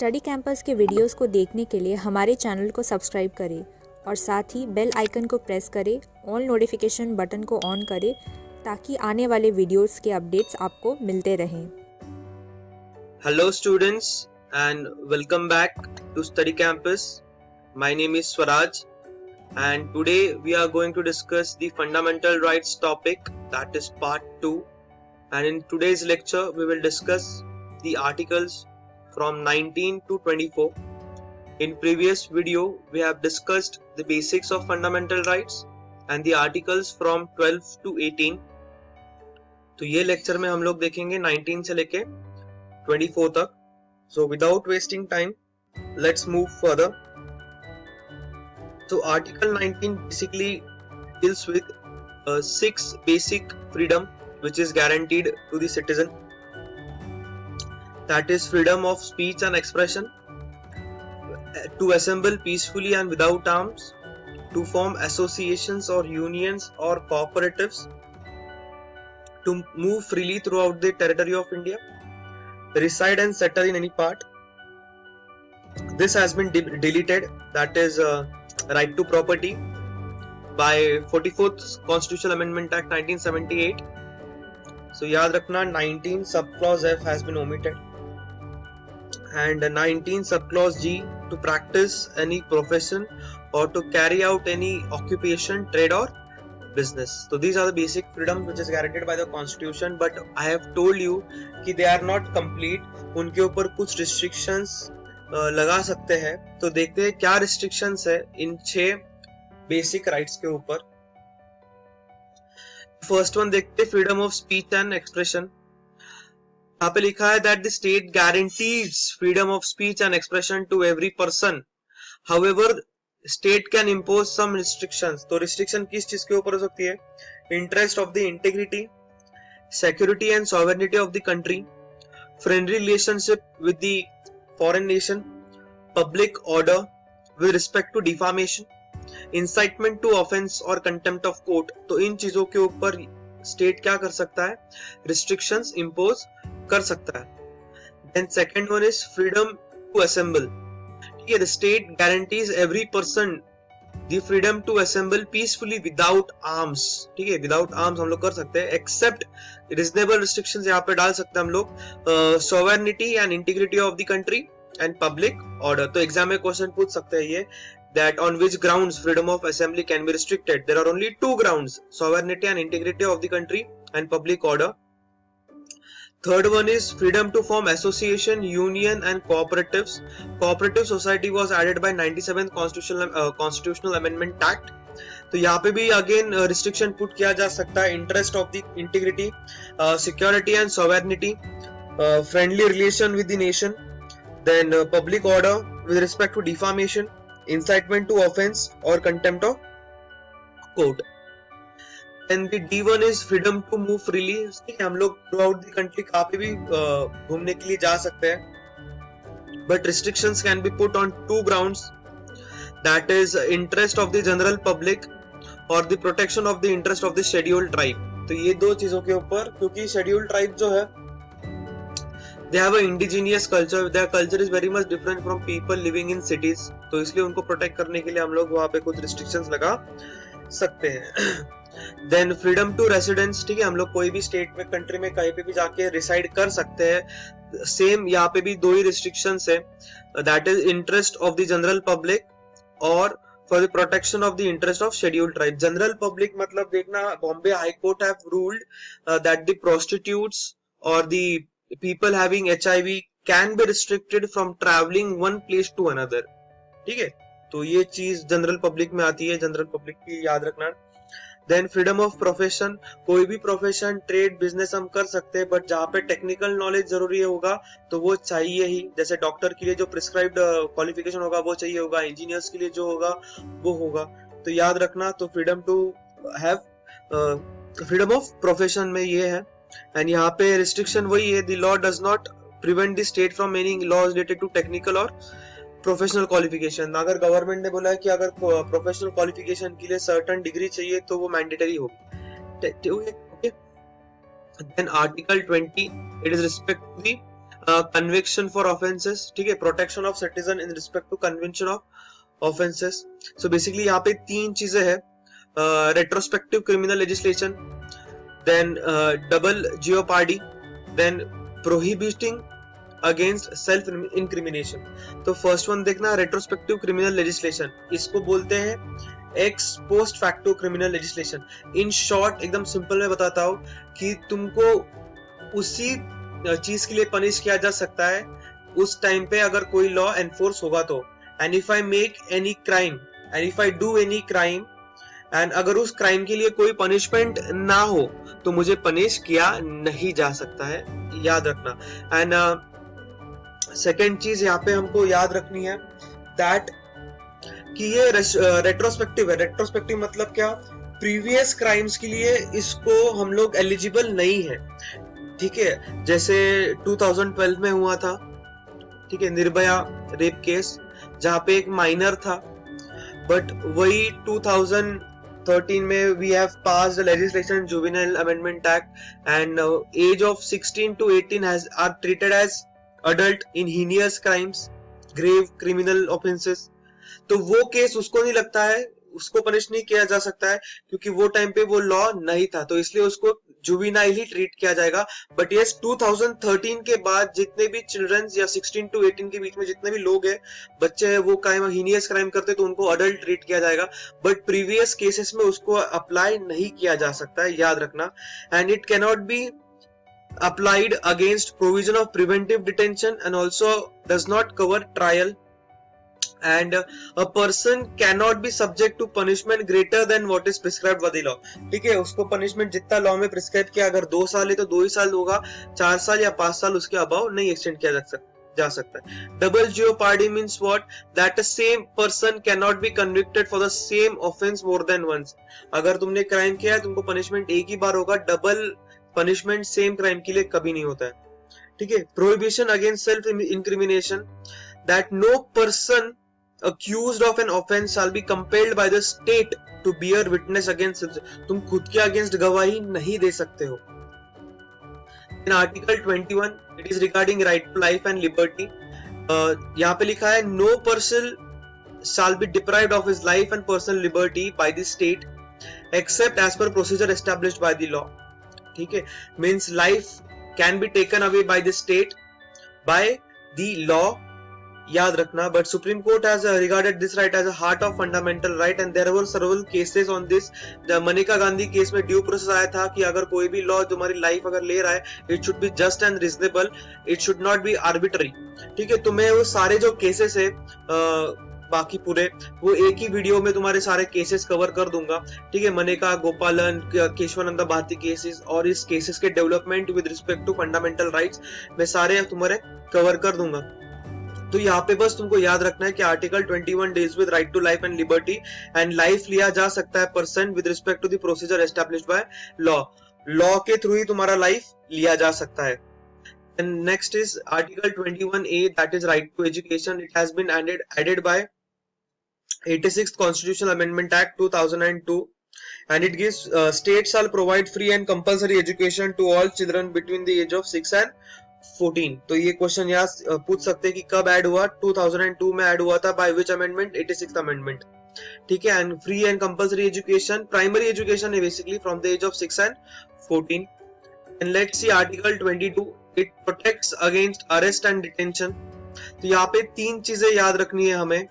Study campus के videos को देखने के लिए हमारे चैनल को सब्सक्राइब करें और साथ ही बेल आइकन को प्रेस करें, ऑल नोटिफिकेशन बटन को ऑन करें ताकि आने वाले वीडियोस के अपडेट्स आपको मिलते रहें। Hello students and welcome back to Study Campus. My name is Swaraj and today we are going to discuss the fundamental rights topic, that is part 2, and in today's lecture we will discuss the articles from 19 to 24. In previous video we have discussed the basics of fundamental rights and the articles from 12 to 18. तो ये lecture में हम लोग देखेंगे 19 से लेके 24 तक. So without wasting time, let's move further. So Article 19 basically deals with 6 basic freedom which is guaranteed to the citizen. That is freedom of speech and expression, to assemble peacefully and without arms, to form associations or unions or cooperatives, to move freely throughout the territory of India, reside and settle in any part. This has been deleted, that is right to property by 44th Constitutional Amendment Act 1978. So याद रखना 19 subclause F has been omitted and 19 subclause G, to practice any profession or to carry out any occupation, trade or business. So these are the basic freedoms which is guaranteed by the constitution, but I have told you कि they are not complete. उनके ऊपर कुछ restrictions लगा सकते हैं. तो देखते हैं क्या restrictions है इन 6 basic rights के ऊपर. First one देखते हैं freedom of speech and expression. यहाँ पे लिखा है that the state guarantees freedom of speech and expression to every person. However, state can impose some restrictions. तो restriction किस चीज के ऊपर हो सकती है? Interest of the integrity, security and sovereignty of the country, friendly relationship with the foreign nation, public order with respect to defamation, incitement to offense or contempt of court. तो इन चीजों के ऊपर state क्या कर सकता है? Restrictions impose कर सकता है. Then second one is freedom to assemble. The state guarantees every person the freedom to assemble peacefully without arms. ठीक है, without arms हम लोग कर सकते हैं, except reasonable restrictions यहाँ पे डाल सकते हैं हम लोग, sovereignty and integrity of the country and public order. तो एग्जाम में क्वेश्चन पूछ सकते हैं ये, that on which grounds freedom of assembly can be restricted. There are only 2 grounds, sovereignty and integrity of the country and public order. Third one is freedom to form association, union and cooperatives. Cooperative society was added by 97th Constitutional Amendment Act. तो यहाँ पे भी again restriction put किया जा सकता है, interest of the integrity, security and sovereignty, friendly relation with the nation, then public order with respect to defamation, incitement to offense or contempt of court. And the D1 is freedom to move freely. हम लोग throughout the country कहाँ पे भी घूमने के लिए जा सकते हैं, but restrictions can be put on 2 grounds, that is interest of the general public or the protection of the interest of the scheduled tribe. तो ये 2 चीजों के ऊपर, क्योंकि scheduled tribe जो है they have an indigenous culture, their culture is very much different from people living in cities. तो इसलिए उनको protect करने के लिए हम लोग वहाँ पे कुछ restrictions लगा सकते हैं. Then freedom to residence. ठीक है, हम लोग कोई भी स्टेट में, कंट्री में कहीं पे भी जाके रिसाइड कर सकते हैं. सेम यहाँ पे भी 2 ही restrictions है, that is interest of the general public और for the protection of the interest of scheduled tribe. General public मतलब देखना, Bombay High Court have ruled that the prostitutes or the people having HIV can be restricted from traveling one place to another. ठीक है, तो ये चीज general public में आती है, जनरल पब्लिक की याद रखना. Then freedom of profession. कोई भी प्रोफेशन, ट्रेड, बिजनेस हम कर सकते हैं, बट जहाँ पे टेक्निकल नॉलेज जरूरी होगा तो वो चाहिए ही. जैसे डॉक्टर के लिए जो प्रिस्क्राइब्ड क्वालिफिकेशन होगा वो चाहिए होगा, इंजीनियर्स के लिए जो होगा वो होगा. तो याद रखना, तो freedom to have freedom of profession में ये है. एंड यहाँ पे रिस्ट्रिक्शन वही है, the law does not prevent the state from any laws related to technical और प्रोफेशनल क्वालिफिकेशन. अगर गवर्नमेंट ने बोला है कि अगर प्रोफेशनल क्वालिफिकेशन के लिए सर्टेन डिग्री चाहिए तो वो मैंडेटरी होगी. Then article 20, it is respect to the conviction for offences, ठीक है, protection of citizen in respect to convention of offences. So basically यहाँ पे तीन चीजें हैं, retrospective criminal legislation, then double jeopardy, then prohibiting against self incrimination. तो first one देखना, retrospective criminal legislation, इसको बोलते हैं ex post facto criminal legislation. In short एकदम सिंपल में बताता हूँ कि तुमको उसी चीज के लिए पनिश किया जा सकता है उस टाइम पे अगर कोई लॉ एनफोर्स होगा तो। And if I make any crime and if I do any crime and अगर उस क्राइम के लिए कोई पनिशमेंट ना हो तो मुझे पनिश किया नहीं जा सकता है, याद रखना। एंड सेकेंड चीज यहाँ पे हमको याद रखनी है दैट कि ये रेट्रोस्पेक्टिव है। रेट्रोस्पेक्टिव मतलब क्या, प्रीवियस क्राइम्स के लिए इसको हम लोग एलिजिबल नहीं है, ठीक है। जैसे 2012 में हुआ था, ठीक है, निर्भया रेप केस, जहां पे एक माइनर था, बट वही 2013 में we have passed legislation juvenile amendment act and age of 16 to 18 are treated as adult in heinous crimes, grave criminal offences. तो वो केस उसको नहीं लगता है, उसको पनिश नहीं किया जा सकता है क्योंकि वो टाइम पे वो लॉ नहीं था, तो इसलिए उसको जुवेनाइल ही ट्रीट किया जाएगा। बट यस 2013 के बाद जितने भी चिल्ड्रंस या 16 to 18 के बीच में जितने भी लोग हैं, बच्चे हैं, वो क्राइम हीनियस क्राइम करते तो उनको अडल्ट ट्रीट किया जाएगा, बट प्रीवियस केसेस में उसको अप्लाई नहीं किया जा सकता है, याद रखना। And it cannot be applied against provision of preventive detention and also does not cover trial, and a person cannot be subject to punishment greater than what is prescribed by the law, ठीक है। उसको punishment जितना law में prescribe किया, अगर 2 साल है तो 2 ही साल होगा, 4 साल या 5 साल उसके अबाव नहीं एक्सटेंड किया जा सकता है। Double jeopardy means what, that a same person can not be convicted for the same offence more than once. अगर तुमने क्राइम किया है, तुमको पनिशमेंट एक ही बार होगा, डबल पनिशमेंट सेम क्राइम के लिए कभी नहीं होता है, ठीक है। Prohibition against self incrimination, that no person accused of an offense shall be compelled by the state to bear witness against, तुम खुद के अगेंस्ट गवाही नहीं दे सकते हो। In Article 21 it is regarding right to life and liberty, यहाँ पे लिखा है no person shall be deprived of his life and personal liberty by the state except as per procedure established by the law, ठीक है। Means life can be taken away by the state by the law, याद रखना। But supreme court has regarded this right as a heart of fundamental right and there were several cases on this. Maneka Gandhi case में due process आया था कि अगर कोई भी law तुम्हारी लाइफ अगर ले रहा है, it should be just and reasonable, it should not be arbitrary, ठीक है। तो मैं वो सारे जो केसेस है बाकी पूरे वो एक ही वीडियो में तुम्हारे सारे केसेस कवर कर दूंगा, ठीक है। मनेका, गोपालन, केशवानंदा भारती केसेस और इस केसेस के development with respect to fundamental rights मैं सारे तुम्हारे कवर कर दूंगा। तो यहाँ पे बस तुमको याद रखना है कि article 21 deals with right to life and liberty, and life लिया जा सकता है person with respect to the procedure established by law. Law के थ्रू ही तुम्हारा लाइफ लिया जा सकता है। And next is article 21A, that is right to education. It has been added by 86th Constitutional Amendment Act 2002, and it gives states shall provide free and compulsory education to all children between the age of 6 and 14। तो ये question यहाँ पूछ सकते हैं कि कब add हुआ, 2002 में ऐड हुआ था, by which amendment, 86th amendment, ठीक है। And free and compulsory education, primary education है basically from the age of 6 and 14। And let's see article 22, it protects against arrest and detention. तो यहाँ पे 3 चीजें याद रखनी है हमें।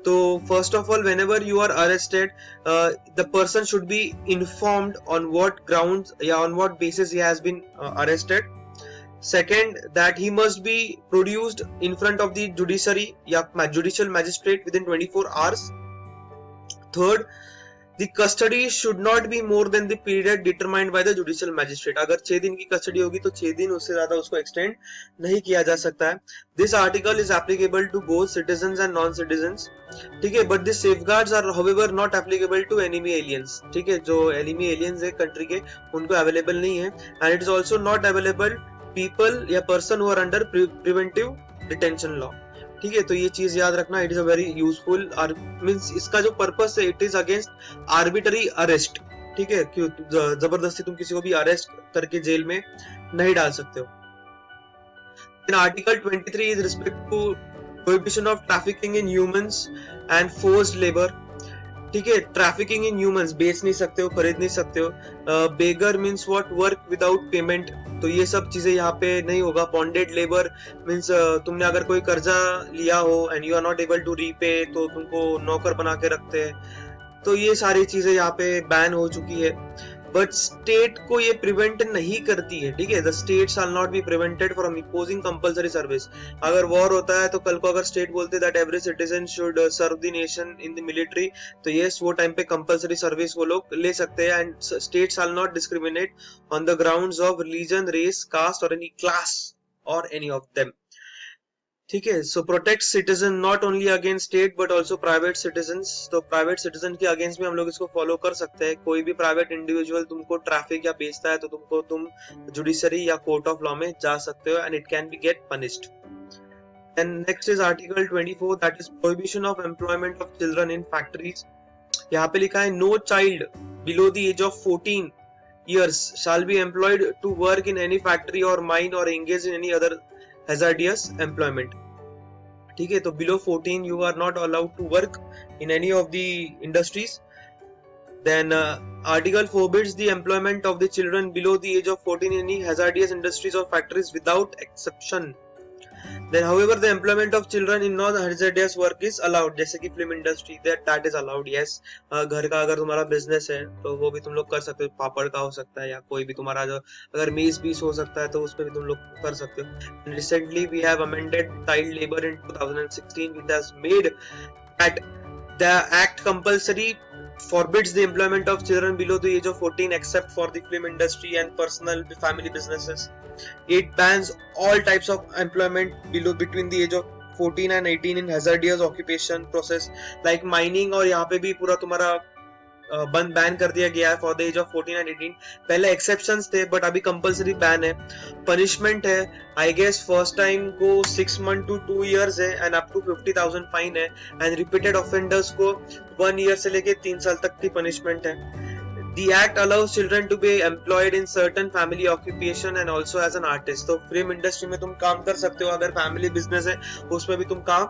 तो first of all, whenever you are arrested, the person should be informed on what grounds या on what basis he has been arrested. Second, that he must be produced in front of the judiciary या judicial magistrate within 24 hours. Third, the custody should not be more than the period determined by the judicial magistrate. अगर 6 दिन की custody होगी तो 6 दिन, उससे ज्यादा उसको एक्सटेंड नहीं किया जा सकता है। This article is applicable to both citizens and non-citizens, ठीक है। But the safeguards are however not applicable to enemy aliens, ठीक है। जो enemy aliens है कंट्री के, उनको अवेलेबल नहीं है। And it is also not available people या person who are under preventive detention law, ठीक है। तो ये चीज याद रखना, it is a very useful, means इसका जो पर्पस है, it is against arbitrary arrest, ठीक है। क्यों जबरदस्ती तुम किसी को भी अरेस्ट करके जेल में नहीं डाल सकते हो। Then Article 23 is respect to prohibition of trafficking in humans and forced labor. ठीक है, ट्रैफिकिंग इन ह्यूमंस, बेच नहीं सकते हो, खरीद नहीं सकते हो. बेगर means what, work without payment. तो ये सब चीजें यहाँ पे नहीं होगा. बॉन्डेड लेबर मीन्स तुमने अगर कोई कर्जा लिया हो and you are not able to repay, तो तुमको नौकर बना के रखते हैं. तो ये सारी चीजें यहाँ पे बैन हो चुकी है. बट स्टेट को ये प्रिवेंट नहीं करती है. ठीक है, the state shall not be prevented from imposing compulsory service. अगर वॉर होता है तो कल को अगर स्टेट बोलते that every citizen should serve the nation in the military, तो यस, वो टाइम पे कंपलसरी सर्विस वो लोग ले सकते हैं. And state shall not discriminate on the grounds of religion, race, caste और एनी क्लास और एनी ऑफ देम. ठीक है, so protect citizen not only against state but also private citizens. तो प्राइवेट सिटीजन के अगेंस्ट भी हम लोग इसको फॉलो कर सकते हैं. कोई भी प्राइवेट इंडिविजुअल तुमको ट्रैफिक या बेचता है तो तुम जुडिशरी या कोर्ट ऑफ लॉ में जा सकते हो and it can be get punished. And next is article 24, that is prohibition of employment of children in factories. यहाँ पे लिखा है no child below the age of 14 years shall be employed to work in any factory or mine or engage in any other hazardous employment. ठीक है, तो below 14 you are not allowed to work in any of the industries. Then article forbids the employment of the children below the age of 14 in any hazardous industries or factories without exception. Then however the employment of children in non-hazardous work is allowed, जैसे कि film industry, that is allowed. yes, घर का अगर तुम्हारा business है तो वो भी तुम लोग कर सकते हो. पापड़ का हो सकता है या कोई भी तुम्हारा जो अगर मेज पीस हो सकता है तो उस पर भी तुम लोग कर सकते हो. Recently we have amended child labor in 2016 which has made that the act compulsory forbids the employment of children below the age of 14 except for the film industry and personal family businesses. It bans all types of employment between the age of 14 and 18 in hazardous occupation process like mining. और यहाँ पे भी पूरा तुम्हारा ban कर दिया गया है for the age of 14 and 18. पहले एक्सेप्शंस थे बट अभी कंपलसरी बैन है. पनिशमेंट है आई गेस फर्स्ट टाइम को 6 months to 2 years है एंड अप टू 50,000 फाइन है. एंड रिपीटेड ऑफेंडर्स को 1 year से लेके 3 साल तक की पनिशमेंट है. The act allows children to be employed in certain family occupation and also as an artist. तो फिल्म इंडस्ट्री में तुम काम कर सकते हो, अगर फैमिली बिजनेस है उसमें भी तुम काम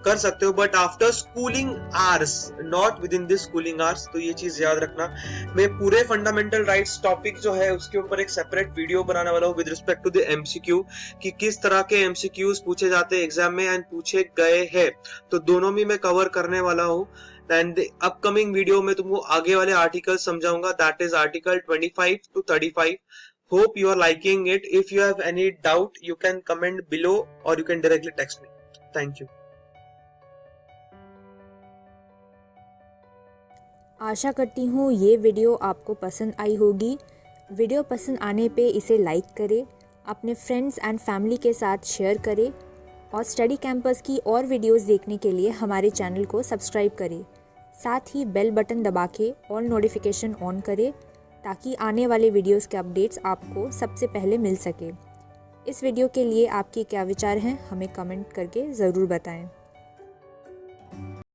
कर सकते हो, but after schooling hours, not with in this schooling hours. तो ये चीज याद रखना. मैं पूरे फंडामेंटल राइट्स टॉपिक जो है उसके ऊपर एक सेपरेट वीडियो बनाने वाला हूँ with respect to the MCQ, कि किस तरह के एमसीक्यूज पूछे जाते हैं एग्जाम में एंड पूछे गए हैं. तो दोनों भी मैं कवर करने वाला हूँ. एंड अपकमिंग वीडियो में तुमको आगे वाले आर्टिकल समझाऊंगा, that is article 25 to 35. Hope you are liking it. If you have any doubt you can comment below और you can directly text me. Thank you. आशा करती हूँ ये वीडियो आपको पसंद आई होगी. वीडियो पसंद आने पे इसे लाइक करें, अपने फ्रेंड्स एंड फैमिली के साथ शेयर करें और स्टडी कैंपस की और वीडियोस देखने के लिए हमारे चैनल को सब्सक्राइब करें. साथ ही बेल बटन दबा के ऑल नोटिफिकेशन ऑन करें ताकि आने वाले वीडियोस के अपडेट्स आपको सबसे पहले मिल सके. इस वीडियो के लिए आपके क्या विचार हैं हमें कमेंट करके ज़रूर बताएं.